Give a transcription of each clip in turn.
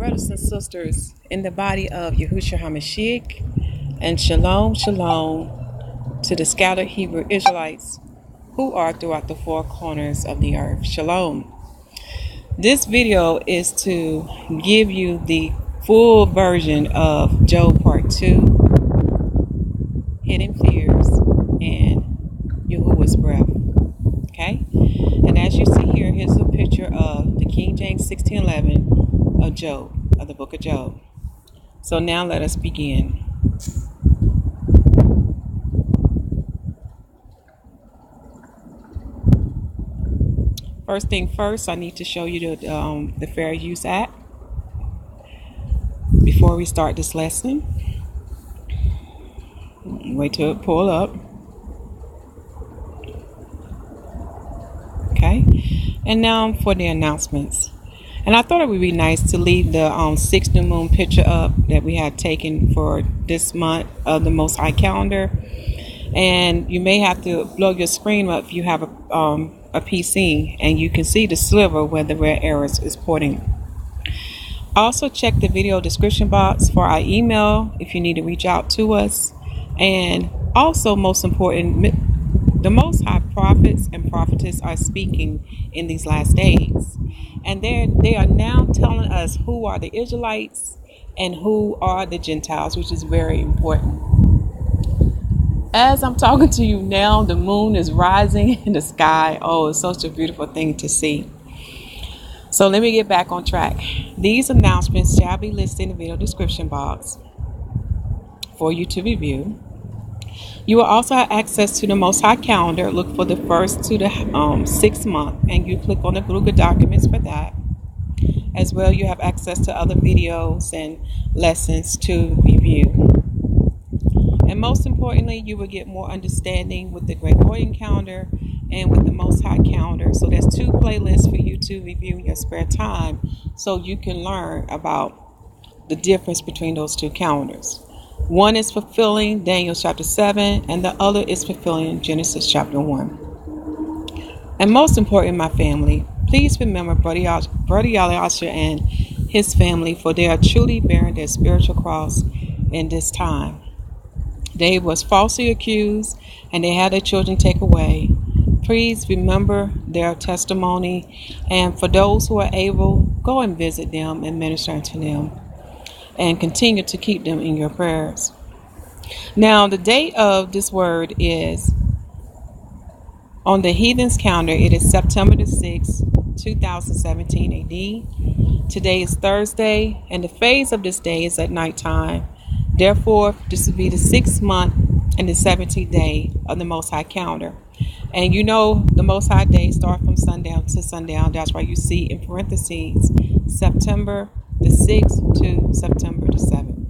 brothers and sisters in the body of Yahuwshua HaMashiyach, and shalom, shalom to the scattered Hebrew Israelites who are throughout the four corners of the earth. Shalom. This video is to give you the full version of Job Part 2, Hidden Fears, and Yahuwah's Breath. Okay? And as you see here, here's a picture of the King James 1611 of Job, of the book of Job. So now let us begin. First thing first, I need to show you the Fair Use Act before we start this lesson. Wait till it pull up. Okay, and now for the announcements. And I thought it would be nice to leave the 6 new moon picture up that we had taken for this month of the Most High calendar. And you may have to blow your screen up if you have a PC, and you can see the sliver where the red arrow is pointing. Also check the video description box for our email if you need to reach out to us. And also, most important, the Most High prophets and prophetess are speaking in these last days. And they are now telling us who are the Israelites and who are the Gentiles, which is very important. As I'm talking to you now, the moon is rising in the sky. Oh, it's such a beautiful thing to see. So let me get back on track. These announcements shall be listed in the video description box for you to review. You will also have access to the Most High calendar. Look for the first to the 6th month, and you click on the Google documents for that. As well, you have access to other videos and lessons to review. And most importantly, you will get more understanding with the Gregorian calendar and with the Most High calendar. So there's 2 playlists for you to review in your spare time, so you can learn about the difference between those 2 calendars. One is fulfilling Daniel chapter 7, and the other is fulfilling Genesis chapter 1. And most important, my family, please remember Brother Yahuwshua and his family, for they are truly bearing their spiritual cross in this time. They was falsely accused, and they had their children taken away. Please remember their testimony, and for those who are able, go and visit them and minister to them, and continue to keep them in your prayers. Now, the date of this word is on the heathens calendar. It is September the 6th, 2017 AD. Today is Thursday, and the phase of this day is at nighttime. Therefore, this will be the 6th month and the 17th day of the Most High calendar. And you know the Most High days start from sundown to sundown. That's why you see in parentheses September the 6th to September the 7th.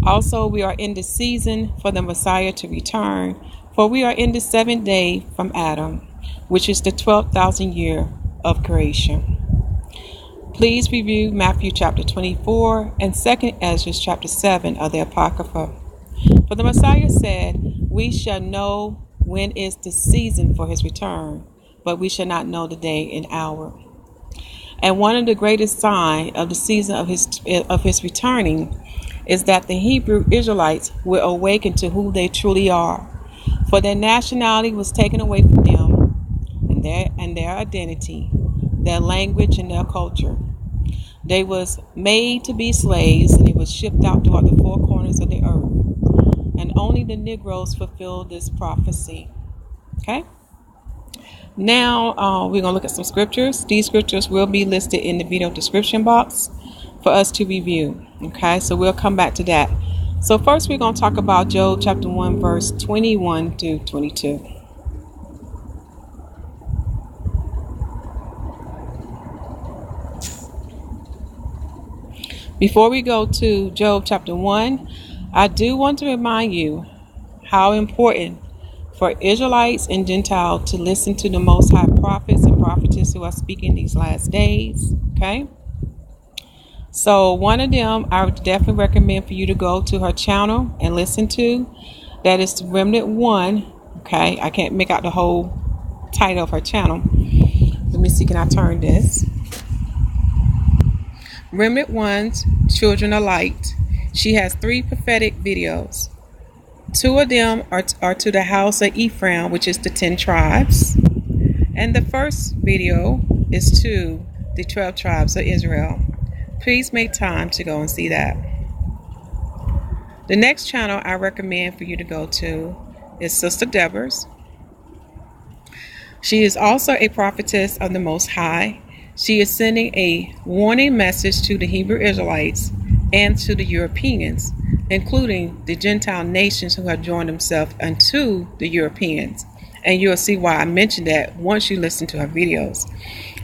Also, we are in the season for the Messiah to return, for we are in the 7th day from Adam, which is the 12,000 year of creation. Please review Matthew chapter 24 and 2nd Ezra chapter 7 of the Apocrypha. For the Messiah said, "We shall know when is the season for his return, but we shall not know the day and hour." And one of the greatest signs of the season of his returning is that the Hebrew Israelites will awaken to who they truly are, for their nationality was taken away from them, and their identity, their language, and their culture. They was made to be slaves, and they was shipped out throughout the 4 corners of the earth. And only the Negroes fulfilled this prophecy. Okay? Now, we're going to look at some scriptures. These scriptures will be listed in the video description box for us to review. Okay? So we'll come back to that. So first, we're going to talk about Job chapter 1, verse 21 to 22. Before we go to Job chapter 1, I do want to remind you how important for Israelites and Gentiles to listen to the Most High prophets and prophetess who are speaking these last days. Okay? So one of them I would definitely recommend for you to go to her channel and listen to. That is Remnant 1. Okay? I can't make out the whole title of her channel. Let me see, can I turn this? Remnant One's Children of Light. She has 3 prophetic videos. 2 of them are to the house of Ephraim, which is the 10 tribes. And the first video is to the 12 tribes of Israel. Please make time to go and see that. The next channel I recommend for you to go to is Sister Deborah's. She is also a prophetess of the Most High. She is sending a warning message to the Hebrew Israelites and to the Europeans, including the Gentile nations who have joined themselves unto the Europeans. And you'll see why I mentioned that once you listen to her videos.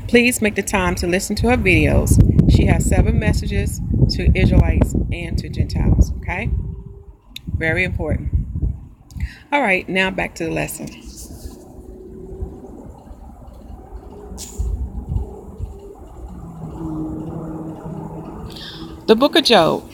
Please make the time to listen to her videos. She has 7 messages to Israelites and to Gentiles, okay? Very important. All right, now back to the lesson. The book of Job.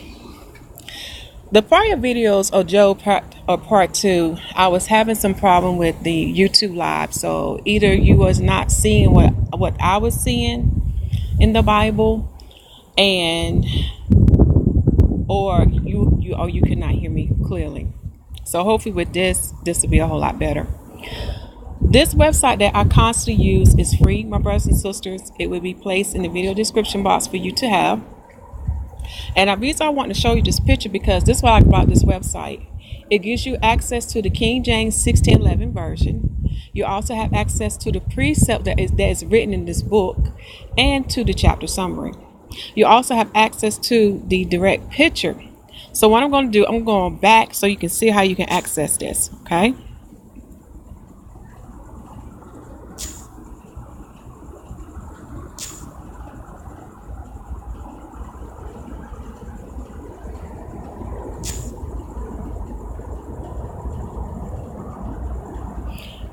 The prior videos of Job part 2, I was having some problem with the YouTube live. So either you was not seeing what I was seeing in the Bible, or you could not hear me clearly. So hopefully with this will be a whole lot better. This website that I constantly use is free, my brothers and sisters. It will be placed in the video description box for you to have. And the reason I want to show you this picture, because this is what I like about this website. It gives you access to the King James 1611 version. You also have access to the precept that is written in this book and to the chapter summary. You also have access to the direct picture. So what I'm going to do, I'm going back so you can see how you can access this, okay?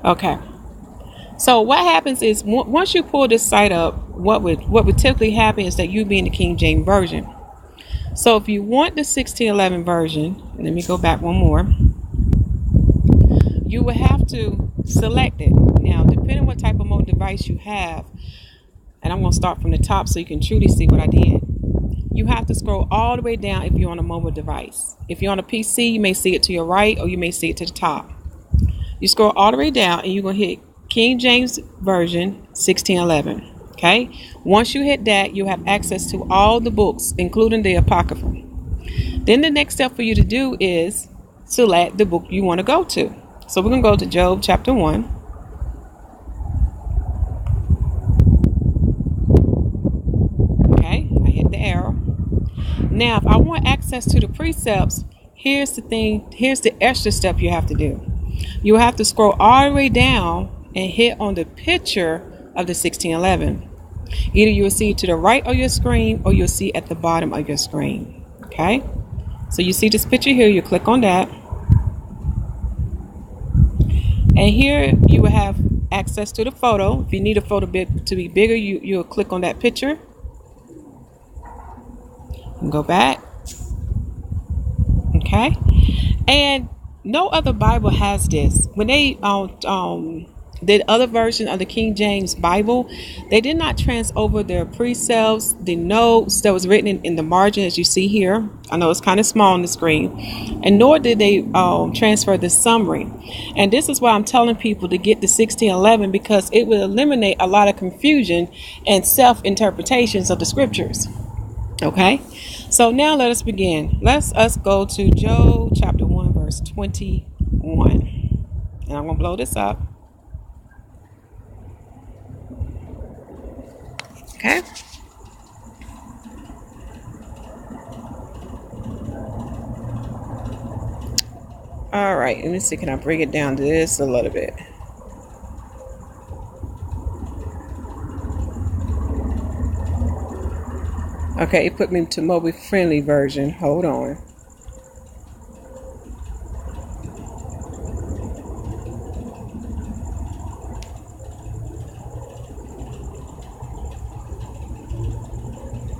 Okay, so what happens is once you pull this site up, what would typically happen is that you be in the King James version. So if you want the 1611 version, let me go back one more. You will have to select it. Now, depending on what type of mobile device you have, and I'm going to start from the top so you can truly see what I did. You have to scroll all the way down if you're on a mobile device. If you're on a PC, you may see it to your right or you may see it to the top. You scroll all the way down and you're going to hit King James Version 1611. Okay. Once you hit that, you have access to all the books, including the Apocrypha. Then the next step for you to do is select the book you want to go to. So we're going to go to Job chapter 1. Okay. I hit the arrow. Now, if I want access to the precepts, here's the thing. Here's the extra step you have to do. You have to scroll all the way down and hit on the picture of the 1611. Either you will see it to the right of your screen or you'll see at the bottom of your screen. Okay, so you see this picture here, you click on that, and here you will have access to the photo. If you need a photo to be bigger, you'll click on that picture and go back. Okay, and no other Bible has this. When they did other version of the King James Bible, they did not trans over their precepts, the notes that was written in the margin, as you see here. I know it's kind of small on the screen, and nor did they transfer the summary. And this is why I'm telling people to get the 1611, because it will eliminate a lot of confusion and self-interpretations of the scriptures. Okay, so now let us begin. Let's go to Job chapter 1 verse 21, and I'm going to blow this up. Okay. All right, let me see, can I bring it down to this a little bit? Okay, it put me to mobile friendly version. Hold on.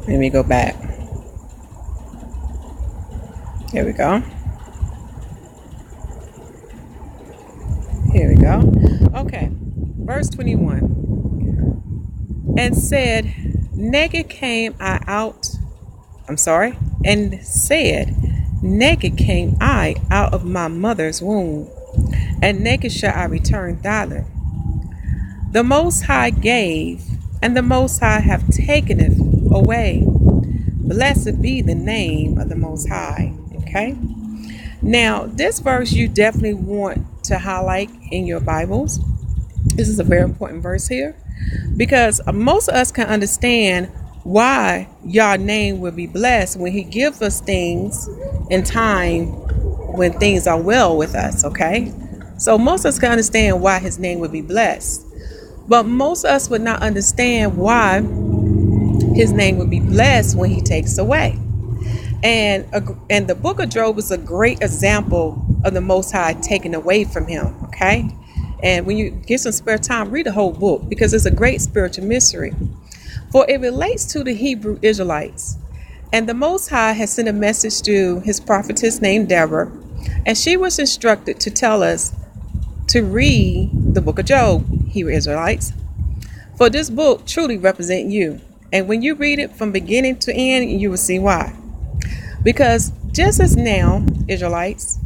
Let me go back. Here we go. Here we go. Okay, verse 21. And said, naked came I out and said, naked came I out of my mother's womb, and naked shall I return thither. The Most High gave, and the Most High have taken it away. Blessed be the name of the Most High. Okay. Now, this verse you definitely want to highlight in your Bibles. This is a very important verse here, because most of us can understand why Yah's name will be blessed when he gives us things in time when things are well with us. Okay. So most of us can understand why his name would be blessed. But most of us would not understand why his name would be blessed when he takes away. And the book of Job is a great example of the Most High taking away from him. Okay. And when you get some spare time, read the whole book, because it's a great spiritual mystery. For it relates to the Hebrew Israelites. And the Most High has sent a message to his prophetess named Deborah. And she was instructed to tell us to read the book of Job, Hebrew Israelites. For this book truly represents you. And when you read it from beginning to end, you will see why. Because just as now, Israelites,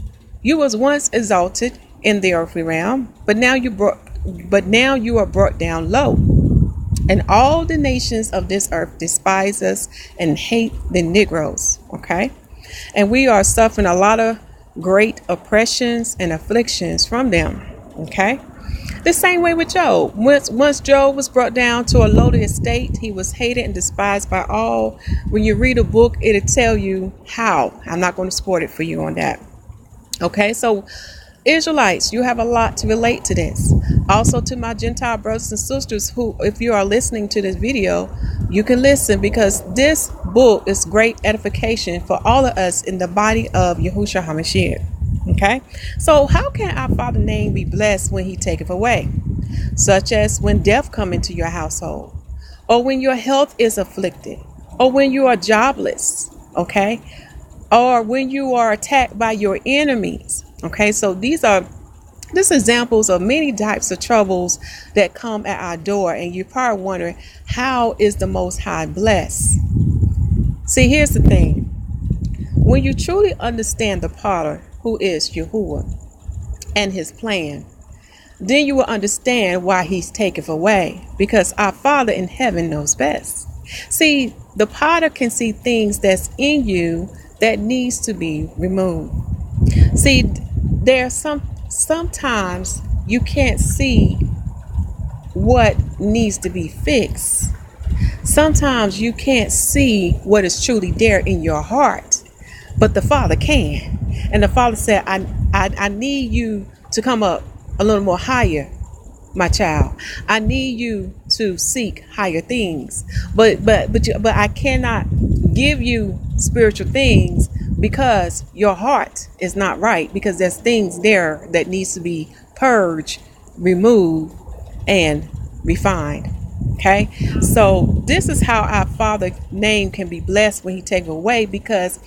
you was once exalted in the earthly realm, but now you are brought down low. And all the nations of this earth despise us and hate the Negroes. Okay. And we are suffering a lot of great oppressions and afflictions from them. Okay. The same way with Job. Once Job was brought down to a lowly estate, he was hated and despised by all. When you read a book, it'll tell you how. I'm not going to support it for you on that. Okay, so Israelites, you have a lot to relate to this. Also to my Gentile brothers and sisters who, if you are listening to this video, you can listen, because this book is great edification for all of us in the body of Yahuwshua HaMashiyach. Okay, so how can our Father's name be blessed when he taketh away? Such as when death come into your household, or when your health is afflicted, or when you are jobless, okay, or when you are attacked by your enemies. Okay, so these are just examples of many types of troubles that come at our door, and you're probably wondering, how is the Most High blessed? See, here's the thing. When you truly understand the potter, who is Yahuwah, and his plan, then you will understand why he's taketh away, because our Father in heaven knows best. See, the potter can see things that's in you that needs to be removed. See, sometimes you can't see what needs to be fixed. Sometimes you can't see what is truly there in your heart, but the Father can. And the Father said, I need you to come up a little more higher, my child. I need you to seek higher things. But I cannot give you spiritual things because your heart is not right, because there's things there that needs to be purged, removed, and refined. Okay, so this is how our Father's name can be blessed when he takes away, because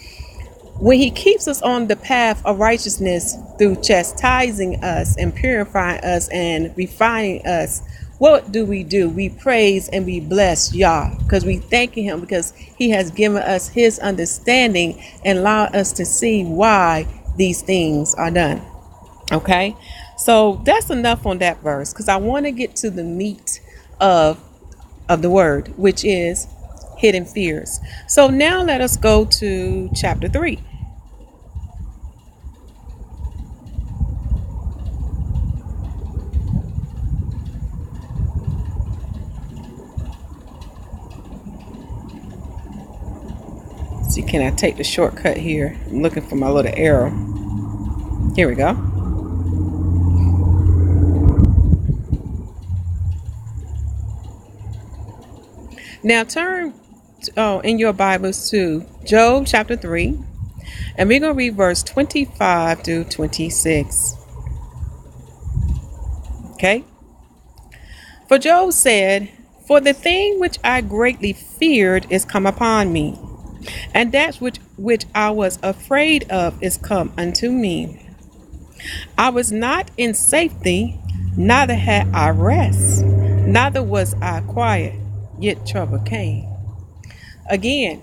when he keeps us on the path of righteousness through chastising us and purifying us and refining us, what do? We praise and we bless Yah, because we thank him, because he has given us his understanding and allowed us to see why these things are done. Okay, so that's enough on that verse, because I want to get to the meat of the word, which is hidden fears. So now let us go to chapter 3. See, can I take the shortcut here? I'm looking for my little arrow. Here we go. Now turn in your Bibles to Job chapter 3, and we're going to read verse 25 through 26. Okay. For Job said, for the thing which I greatly feared is come upon me, and that which I was afraid of is come unto me. I was not in safety, neither had I rest, neither was I quiet, yet trouble came. Again,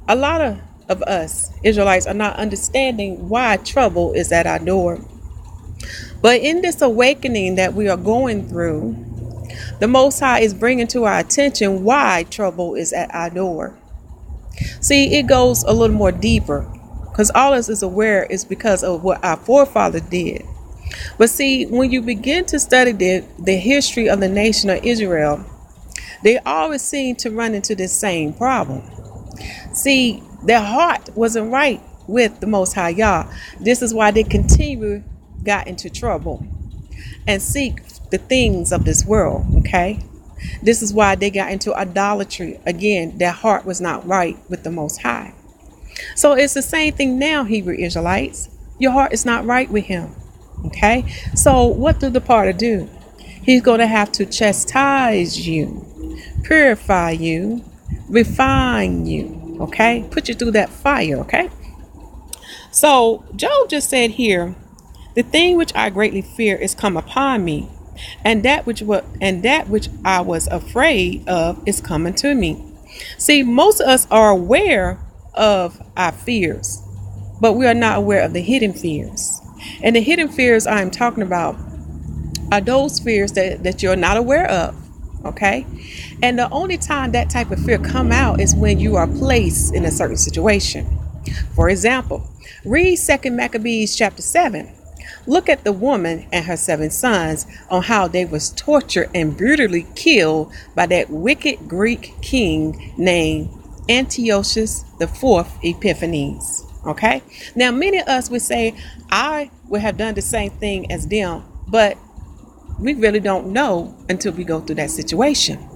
a lot of us Israelites are not understanding why trouble is at our door. But in this awakening that we are going through, the Most High is bringing to our attention why trouble is at our door. See, it goes a little more deeper, because all of us is aware is because of what our forefathers did. But see, when you begin to study the history of the nation of Israel, they always seem to run into this same problem. See, their heart wasn't right with the Most High Yah. This is why they continually got into trouble and seek the things of this world, okay? This is why they got into idolatry. Again, their heart was not right with the Most High. So it's the same thing now, Hebrew Israelites. Your heart is not right with him, okay? So what do the potter do? He's going to have to chastise you, purify you, refine you, okay? Put you through that fire, okay? So Job just said here, the thing which I greatly fear is come upon me, and that which I was afraid of is coming to me. See, most of us are aware of our fears, but we are not aware of the hidden fears. And the hidden fears I'm talking about are those fears that you're not aware of, okay? And the only time that type of fear come out is when you are placed in a certain situation. For example, read 2 Maccabees chapter 7. Look at the woman and her 7 sons on how they was tortured and brutally killed by that wicked Greek king named Antiochus IV Epiphanes. Okay. Now, many of us would say, I would have done the same thing as them, but we really don't know until we go through that situation.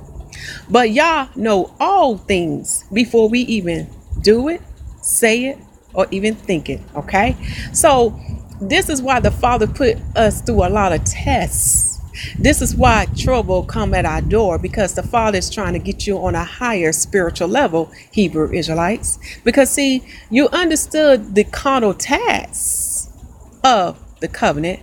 But Yah know all things before we even do it, say it, or even think it. Okay. So this is why the Father put us through a lot of tests. This is why trouble come at our door, because the Father is trying to get you on a higher spiritual level, Hebrew Israelites. Because see, you understood the carnal tasks of the covenant,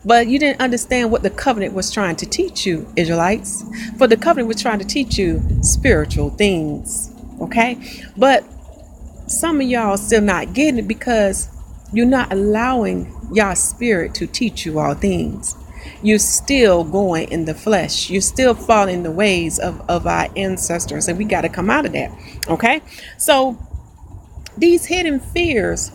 but you didn't understand what the covenant was trying to teach you, Israelites. For the covenant was trying to teach you spiritual things. Okay? But some of y'all still not getting it because you're not allowing Yah's spirit to teach you all things. You're still going in the flesh. You're still following the ways of our ancestors, and we got to come out of that. Okay? So these hidden fears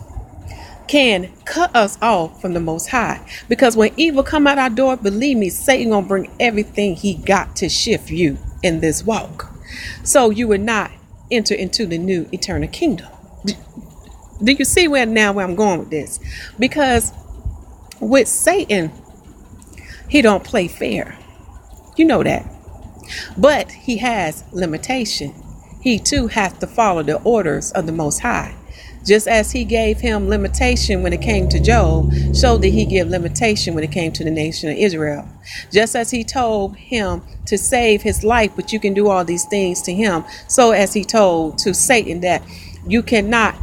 can cut us off from the Most High, because when evil come out our door, believe me, Satan gonna bring everything he got to shift you in this walk, so you would not enter into the new eternal kingdom. Do you see where I'm going with this? Because with Satan, he don't play fair. You know that. But he has limitation. He too has to follow the orders of the Most High. Just as he gave him limitation when it came to Job, so did he give limitation when it came to the nation of Israel. Just as he told him to save his life, but you can do all these things to him, so as he told to Satan that you cannot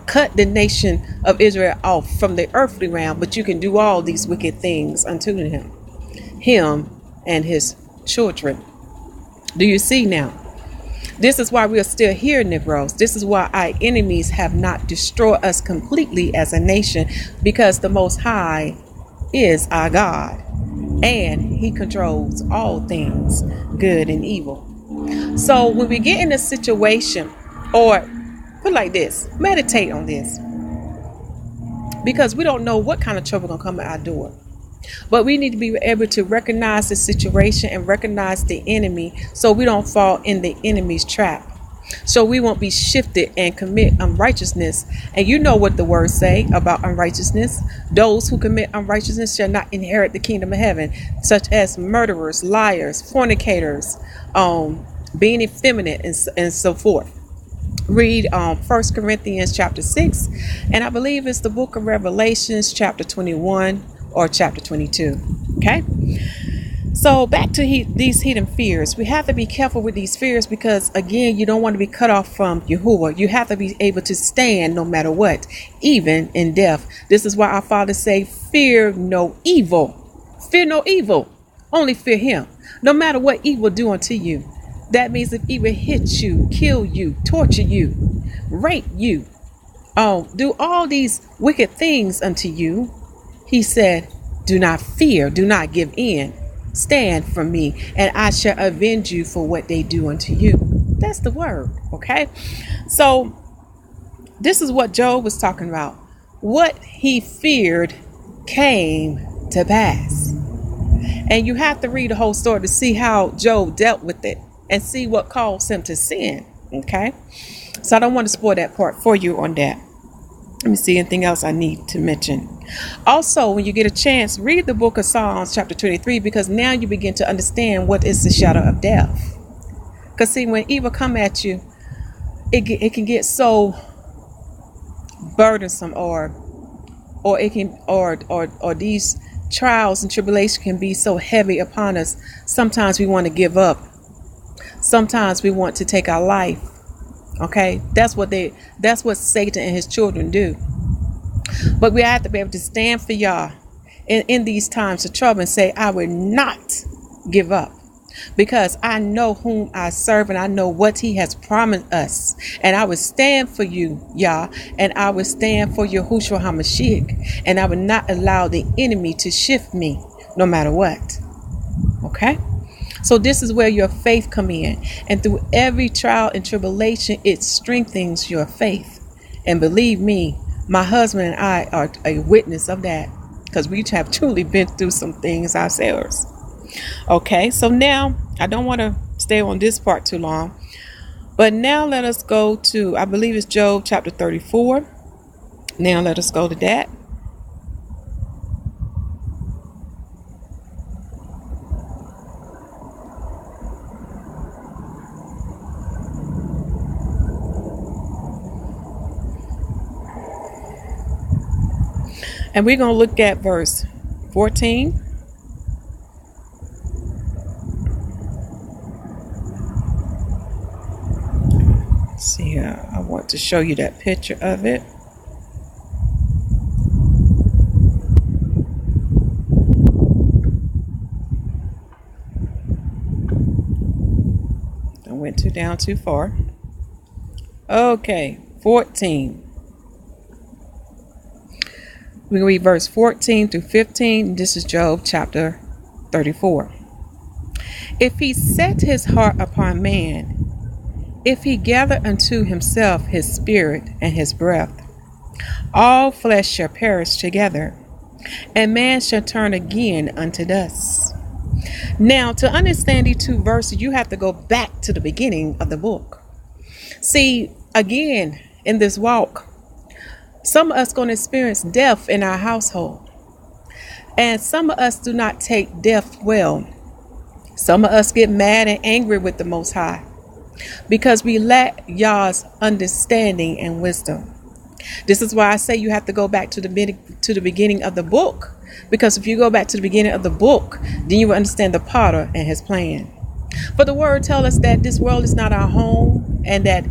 cut the nation of Israel off from the earthly realm, but you can do all these wicked things unto him and his children. Do you see now? This is why we are still here, Negroes. This is why our enemies have not destroyed us completely as a nation, because the Most High is our God, and he controls all things, good and evil. So when we get in a situation, or put it like this, meditate on this, because we don't know what kind of trouble gonna come at our door. But we need to be able to recognize the situation and recognize the enemy, so we don't fall in the enemy's trap, so we won't be shifted and commit unrighteousness. And you know what the words say about unrighteousness. Those who commit unrighteousness shall not inherit the kingdom of heaven, such as murderers, liars, fornicators, being effeminate, and so forth. Read 1 Corinthians chapter 6, and I believe it's the book of Revelations chapter 21 or chapter 22. Okay, so back to these hidden fears. We have to be careful with these fears, because again, you don't want to be cut off from Yahuwah. You have to be able to stand no matter what, even in death. This is why our Father say, fear no evil. Fear no evil, only fear him. No matter what evil do unto you, That means if he would hit you, kill you, torture you, rape you, do all these wicked things unto you, he said, do not fear, do not give in. Stand for me, and I shall avenge you for what they do unto you. That's the word, okay? So this is what Job was talking about. What he feared came to pass. And you have to read the whole story to see how Job dealt with it and see what caused him to sin, okay? So I don't want to spoil that part for you on that. Let me see anything else I need to mention. Also, when you get a chance, read the book of Psalms chapter 23, because now you begin to understand what is the shadow of death. Because see, when evil come at you, it can get so burdensome, or these trials and tribulations can be so heavy upon us. Sometimes we want to give up. Sometimes we want to take our life. Okay, that's what Satan and his children do. But we have to be able to stand for Yah in these times of trouble and say, I will not give up, because I know whom I serve and I know what he has promised us. And I will stand for you, Yah, and I will stand for Yahuwshua HaMashiyach, and I will not allow the enemy to shift me no matter what. Okay? So this is where your faith come in. And through every trial and tribulation, it strengthens your faith. And believe me, my husband and I are a witness of that, because we have truly been through some things ourselves. Okay, so now I don't want to stay on this part too long, but now let us go to, I believe it's Job chapter 34. Now let us go to that. And we're going to look at verse 14. See here, I want to show you that picture of it. I went down too far. Okay, 14. We can read verse 14 through 15. This is Job chapter 34. If he set his heart upon man, if he gather unto himself his spirit and his breath, all flesh shall perish together, and man shall turn again unto dust. Now, to understand these two verses, you have to go back to the beginning of the book. See, again, in this walk, some of us going to experience death in our household. And some of us do not take death well. Some of us get mad and angry with the Most High, because we lack Yah's understanding and wisdom. This is why I say you have to go back to the beginning of the book. Because if you go back to the beginning of the book, then you will understand the potter and his plan. For the word tells us that this world is not our home, and that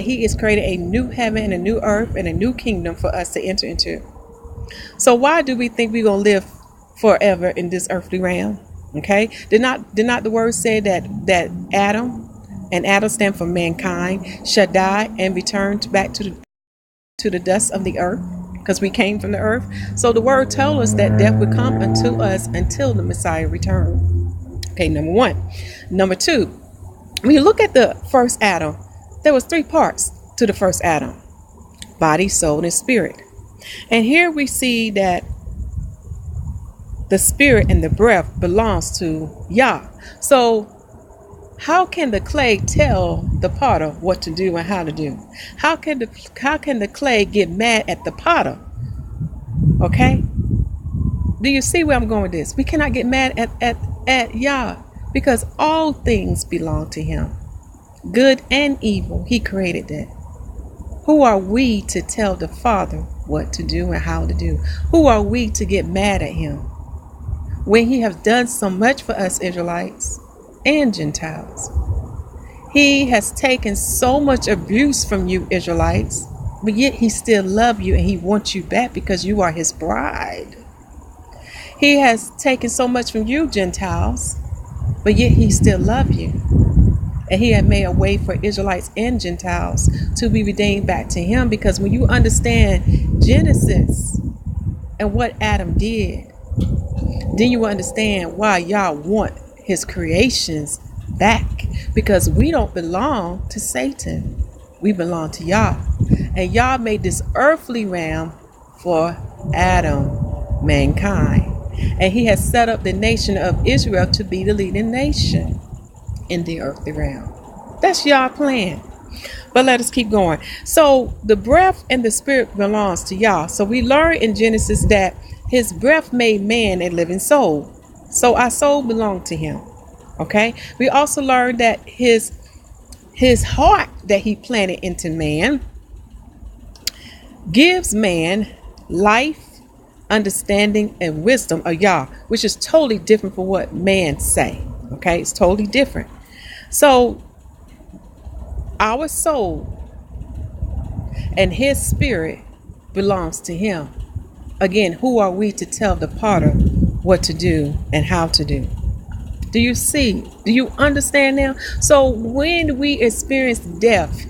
he has created a new heaven and a new earth and a new kingdom for us to enter into. So why do we think we're going to live forever in this earthly realm? Okay. Did not the word say that Adam, and Adam stand for mankind, shall die and return back to the dust of the earth, because we came from the earth? So the word tells us that death would come unto us until the Messiah return. Okay, number one. Number two, when you look at the first Adam, there was three parts to the first Adam: body, soul, and spirit. And here we see that the spirit and the breath belongs to Yah. So how can the clay tell the potter what to do and how to do? How can the clay get mad at the potter? Okay? Do you see where I'm going with this? We cannot get mad at Yah, because all things belong to him. Good and evil, he created that. Who are we to tell the Father what to do and how to do? Who are we to get mad at him when he has done so much for us Israelites and Gentiles? He has taken so much abuse from you Israelites, but yet he still loves you and he wants you back because you are his bride. He has taken so much from you Gentiles, but yet he still loves you. And he had made a way for Israelites and Gentiles to be redeemed back to him. Because when you understand Genesis and what Adam did, then you understand why y'all want his creations back. Because we don't belong to Satan. We belong to Yah. And Yah made this earthly realm for Adam, mankind. And he has set up the nation of Israel to be the leading nation in the earthly realm. That's Yah's plan. But let us keep going. So the breath and the spirit belongs to Yah. So we learn in Genesis that his breath made man a living soul. So our soul belonged to him. Okay. We also learned that his heart that he planted into man gives man life, understanding, and wisdom of Yah, which is totally different from what man say. Okay, it's totally different. So our soul and his spirit belongs to him. Again, who are we to tell the potter what to do and how to do? Do you see? Do you understand now? So when we experience death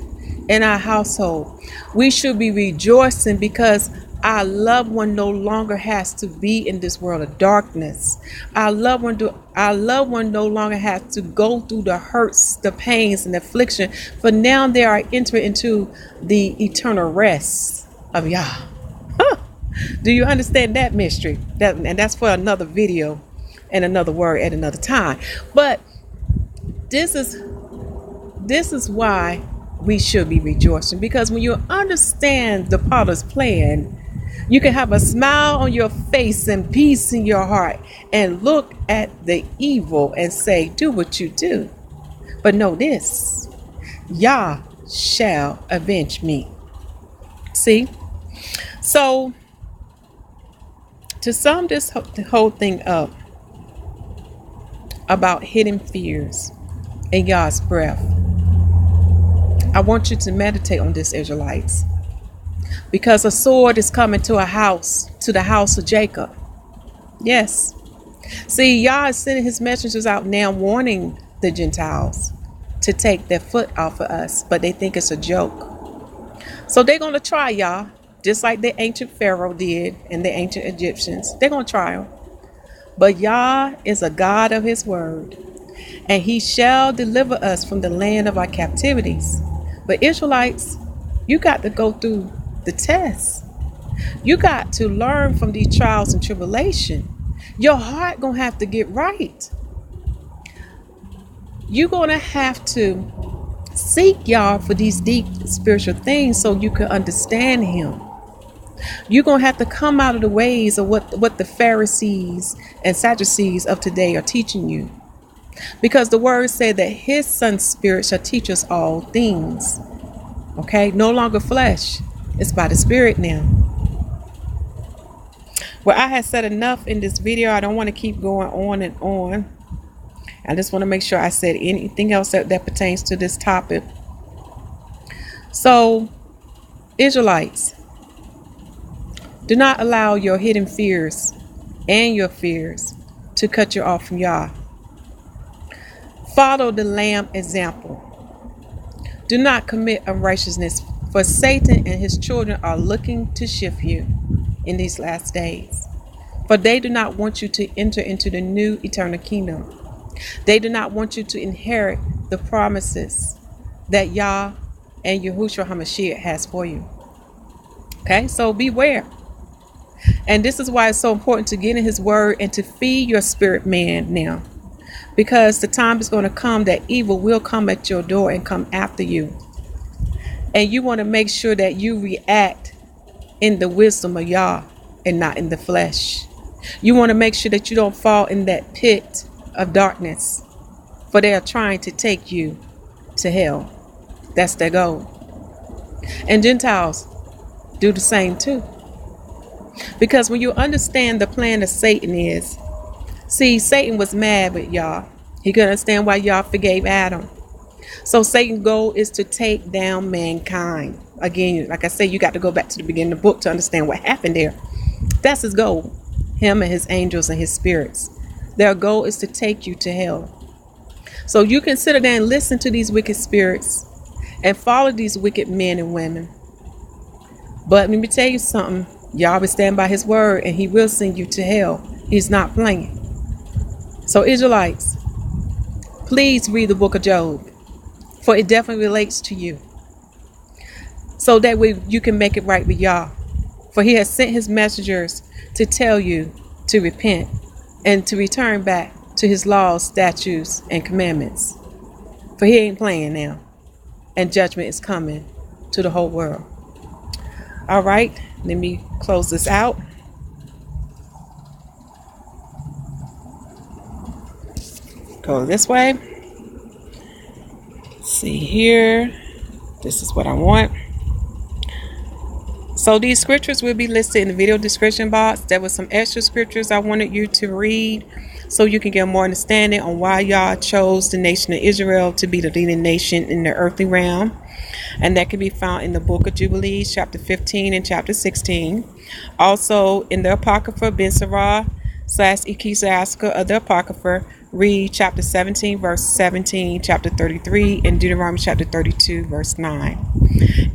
in our household, we should be rejoicing because our loved one no longer has to be in this world of darkness. Our loved one no longer has to go through the hurts, the pains, and the affliction. For now they are entering into the eternal rest of Yah. Huh. Do you understand that mystery? And that's for another video and another word at another time. But this is why we should be rejoicing, because when you understand the potter's plan, you can have a smile on your face and peace in your heart and look at the evil and say, do what you do. But know this, Yah shall avenge me. See? So to sum this whole thing up about hidden fears in Yah's breath, I want you to meditate on this, Israelites. Because a sword is coming to the house of Jacob. Yes. See, Yah is sending his messengers out now warning the Gentiles to take their foot off of us, but they think it's a joke. So they're going to try Yah, just like the ancient Pharaoh did and the ancient Egyptians. They're going to try him. But Yah is a God of his word, and he shall deliver us from the land of our captivities. But Israelites, you got to go through the test. You got to learn from these trials and tribulation. Your heart gonna have to get right. You're gonna have to seek Yah for these deep spiritual things so you can understand him. You're gonna have to come out of the ways of what the Pharisees and Sadducees of today are teaching you. Because the word said that his son's spirit shall teach us all things. Okay, no longer flesh. It's by the spirit now. Well, I had said enough in this video. I don't want to keep going on and on. I just want to make sure I said anything else that pertains to this topic. So, Israelites, do not allow your hidden fears and your fears to cut you off from Yah. Follow the Lamb example. Do not commit unrighteousness, for Satan and his children are looking to shift you in these last days. For they do not want you to enter into the new eternal kingdom. They do not want you to inherit the promises that Yah and Yahuwshua HaMashiyach has for you. Okay, so beware. And this is why it's so important to get in his word and to feed your spirit man now. Because the time is going to come that evil will come at your door and come after you. And you want to make sure that you react in the wisdom of Yah and not in the flesh. You want to make sure that you don't fall in that pit of darkness, for they are trying to take you to hell. That's their goal. And Gentiles do the same too. Because when you understand the plan of Satan is, see, Satan was mad with Yah. He couldn't understand why Yah forgave Adam. So Satan's goal is to take down mankind. Again, like I say, you got to go back to the beginning of the book to understand what happened there. That's his goal. Him and his angels and his spirits. Their goal is to take you to hell. So you can sit there and listen to these wicked spirits and follow these wicked men and women. But let me tell you something. Yah will stand by his word and he will send you to hell. He's not playing. So Israelites, please read the book of Job, for it definitely relates to you. So that way you can make it right with Yah. For he has sent his messengers to tell you to repent and to return back to his laws, statutes, and commandments. For he ain't playing now. And judgment is coming to the whole world. All right, let me close this out. Go this way. See here. This is what I want. So these scriptures will be listed in the video description box. There were some extra scriptures I wanted you to read so you can get more understanding on why Yah chose the nation of Israel to be the leading nation in the earthly realm. And that can be found in the book of Jubilees, chapter 15 and chapter 16. Also in the Apocrypha, Ben Sira / Ecclesiastica of the Apocrypha, read chapter 17, verse 17, chapter 33, and Deuteronomy chapter 32, verse 9.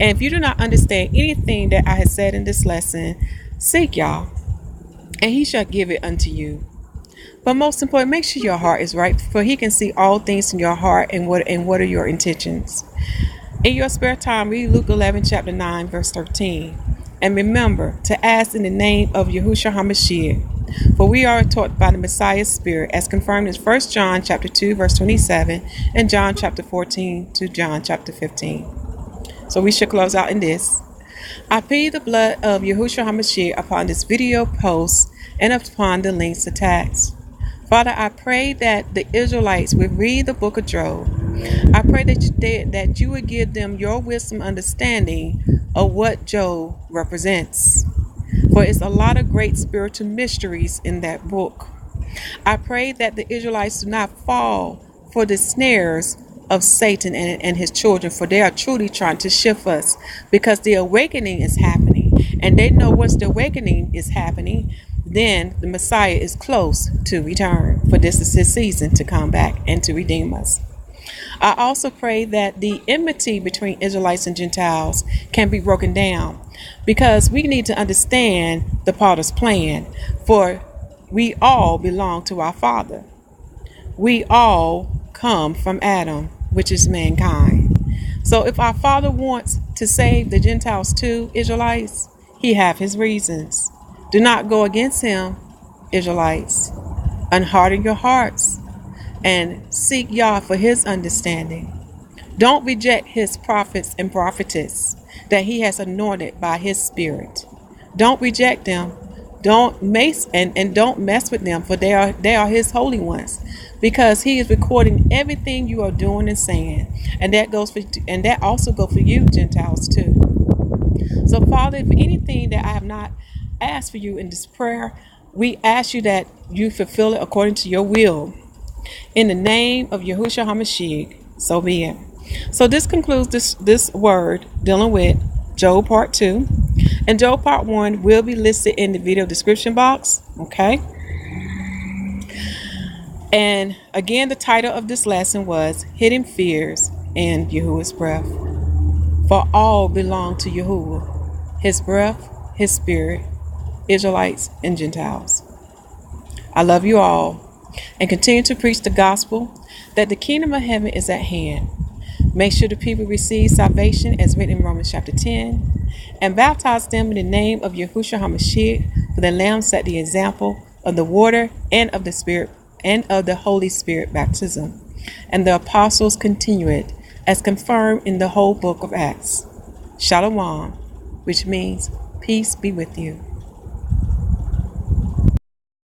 And if you do not understand anything that I have said in this lesson, seek Yah, and he shall give it unto you. But most important, make sure your heart is right, for he can see all things in your heart and what are your intentions. In your spare time, read Luke 11, chapter 9, verse 13. And remember to ask in the name of Yahuwshua HaMashiyach. For we are taught by the Messiah's Spirit, as confirmed in 1 John chapter 2, verse 27, and John chapter 14 to John chapter 15. So we should close out in this. I plead the blood of Yahuwshua HaMashiyach upon this video post and upon the links attached. Father, I pray that the Israelites will read the book of Job. I pray that you would give them your wisdom understanding of what Job represents. For it's a lot of great spiritual mysteries in that book. I pray that the Israelites do not fall for the snares of Satan and his children, for they are truly trying to shift us, because the awakening is happening. And they know once the awakening is happening, then the Messiah is close to return, for this is his season to come back and to redeem us. I also pray that the enmity between Israelites and Gentiles can be broken down, because we need to understand the Potter's plan, for we all belong to our Father. We all come from Adam, which is mankind. So if our Father wants to save the Gentiles too, Israelites, he have his reasons. Do not go against him, Israelites. Unharden your hearts and seek Yah for his understanding. Don't reject his prophets and prophetess that he has anointed by his Spirit. Don't reject them. Don't mess with them, for they are his holy ones, because he is recording everything you are doing and saying. And that also goes for you, Gentiles, too. So, Father, if anything that I have not asked for you in this prayer, we ask you that you fulfill it according to your will. In the name of Yahuwshua HaMashiyach, so be it. So this concludes this word dealing with Job part 2. And Job part 1 will be listed in the video description box. Okay. And again, the title of this lesson was Hidden Fears in Yahuwah's Breath. For all belong to Yahuwah, his breath, his spirit, Israelites and Gentiles. I love you all, and continue to preach the gospel that the kingdom of heaven is at hand. Make sure the people receive salvation as written in Romans chapter 10, and baptize them in the name of Yahuwshua HaMashiyach, for the Lamb set the example of the water and of the Spirit and of the Holy Spirit baptism. And the apostles continue it, as confirmed in the whole book of Acts. Shalom, which means peace be with you.